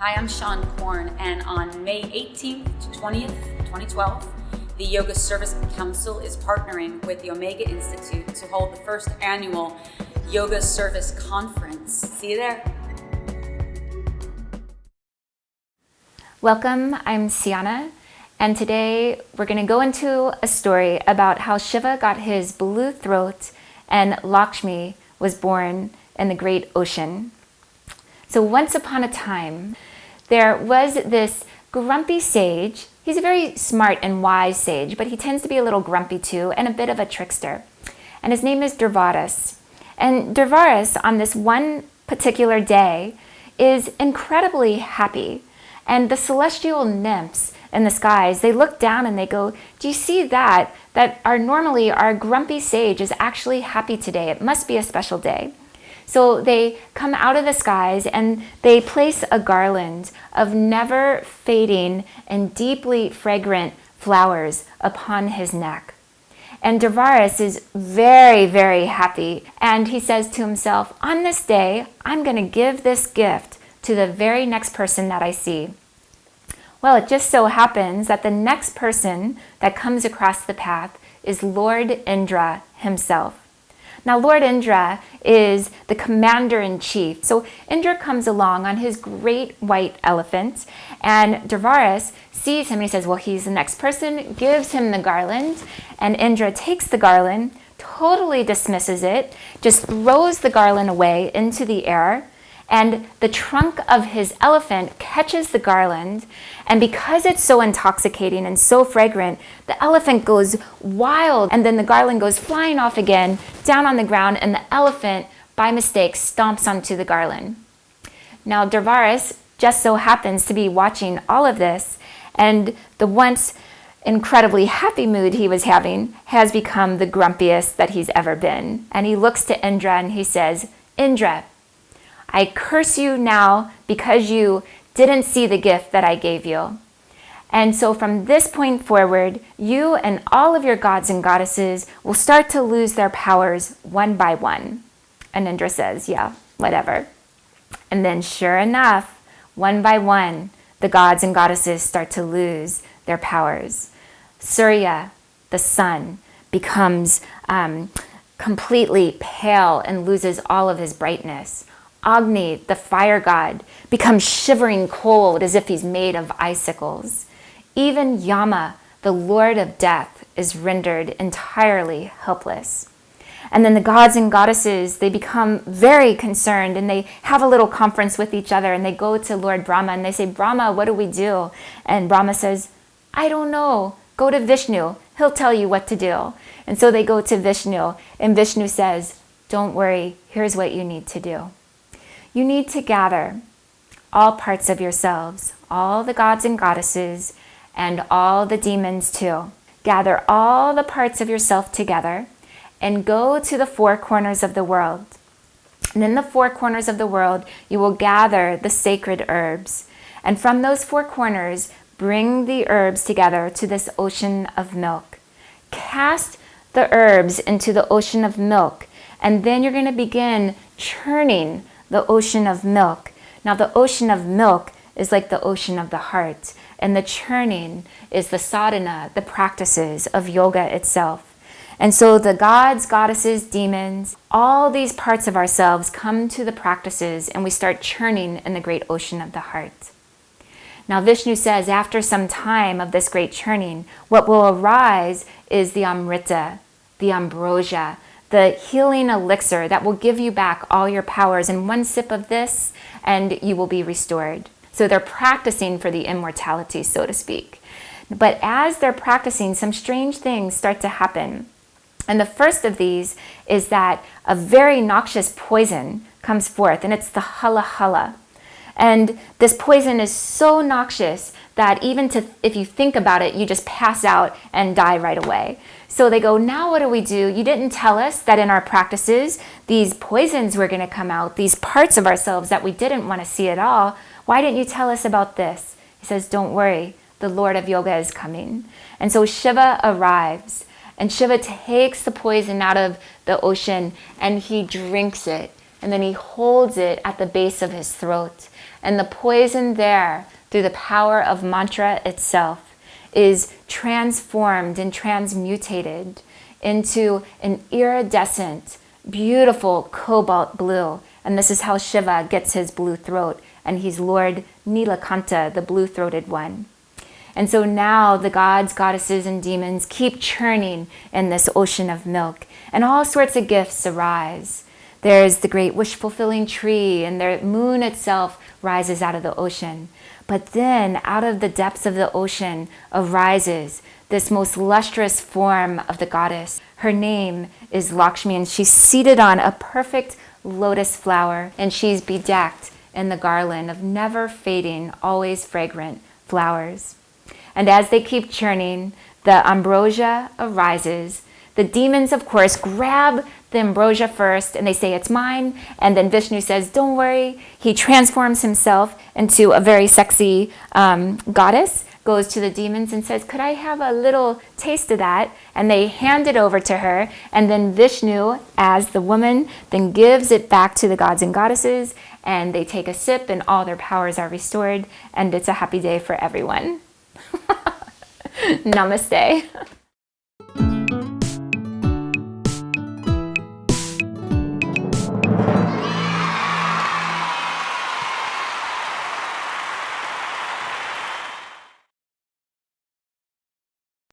Hi, I'm Sean Korn, and on May 18th to 20th, 2012, the Yoga Service Council is partnering with the Omega Institute to hold the first annual Yoga Service Conference. See you there. Welcome, I'm Sianna, and today we're going to go into a story about how Shiva got his blue throat and Lakshmi was born in the great ocean. So once upon a time, there was this grumpy sage. He's a very smart and wise sage, but he tends to be a little grumpy too, and a bit of a trickster. And his name is Durvaras. And Durvaras, on this one particular day, is incredibly happy. And the celestial nymphs in the skies, they look down and they go, do you see that? That normally our grumpy sage is actually happy today. It must be a special day. So they come out of the skies and they place a garland of never fading and deeply fragrant flowers upon his neck. And Durvaras is very, very happy. And he says to himself, on this day, I'm going to give this gift to the very next person that I see. Well, it just so happens that the next person that comes across the path is Lord Indra himself. Now, Lord Indra is the commander-in-chief. So Indra comes along on his great white elephant, and Durvaras sees him and he says, well, he's the next person, gives him the garland, and Indra takes the garland, totally dismisses it, just throws the garland away into the air, and the trunk of his elephant catches the garland, and because it's so intoxicating and so fragrant, the elephant goes wild, and then the garland goes flying off again, down on the ground, and the elephant, by mistake, stomps onto the garland. Now, Durvaras just so happens to be watching all of this, and the once incredibly happy mood he was having has become the grumpiest that he's ever been. And he looks to Indra and he says, Indra, I curse you now because you didn't see the gift that I gave you. And so from this point forward, you and all of your gods and goddesses will start to lose their powers one by one. And Indra says, yeah, whatever. And then sure enough, one by one, the gods and goddesses start to lose their powers. Surya, the sun, becomes completely pale and loses all of his brightness. Agni, the fire god, becomes shivering cold as if he's made of icicles. Even Yama, the lord of death, is rendered entirely helpless. And then the gods and goddesses, they become very concerned and they have a little conference with each other and they go to Lord Brahma and they say, Brahma, what do we do? And Brahma says, I don't know. Go to Vishnu. He'll tell you what to do. And so they go to Vishnu and Vishnu says, don't worry. Here's what you need to do. You need to gather all parts of yourselves, all the gods and goddesses, and all the demons too. Gather all the parts of yourself together and go to the four corners of the world. And in the four corners of the world, you will gather the sacred herbs. And from those four corners, bring the herbs together to this ocean of milk. Cast the herbs into the ocean of milk, and then you're going to begin churning the ocean of milk. Now, the ocean of milk is like the ocean of the heart, and the churning is the sadhana, the practices of yoga itself. And so the gods, goddesses, demons, all these parts of ourselves come to the practices, and we start churning in the great ocean of the heart. Now, Vishnu says after some time of this great churning, what will arise is the amrita, the ambrosia, the healing elixir that will give you back all your powers. In one sip of this, and you will be restored. So they're practicing for the immortality, so to speak. But as they're practicing, some strange things start to happen. And the first of these is that a very noxious poison comes forth, and it's the hala hala. And this poison is so noxious that even if you think about it, you just pass out and die right away. So they go, now what do we do? You didn't tell us that in our practices, these poisons were going to come out, these parts of ourselves that we didn't want to see at all. Why didn't you tell us about this? He says, don't worry, the Lord of Yoga is coming. And so Shiva arrives, and Shiva takes the poison out of the ocean and he drinks it. And then he holds it at the base of his throat. And the poison there, through the power of mantra itself, is transformed and transmutated into an iridescent, beautiful cobalt blue. And this is how Shiva gets his blue throat. And he's Lord Nilakanta, the blue-throated one. And so now the gods, goddesses, and demons keep churning in this ocean of milk. And all sorts of gifts arise. There's the great wish-fulfilling tree, and the moon itself rises out of the ocean. But then out of the depths of the ocean arises this most lustrous form of the goddess. Her name is Lakshmi, and she's seated on a perfect lotus flower, and she's bedecked in the garland of never-fading, always fragrant flowers. And as they keep churning, the ambrosia arises. The demons, of course, grab the ambrosia first, and they say, it's mine. And then Vishnu says, don't worry. He transforms himself into a very sexy goddess, goes to the demons and says, could I have a little taste of that? And they hand it over to her. And then Vishnu, as the woman, then gives it back to the gods and goddesses. And they take a sip, and all their powers are restored. And it's a happy day for everyone. Namaste.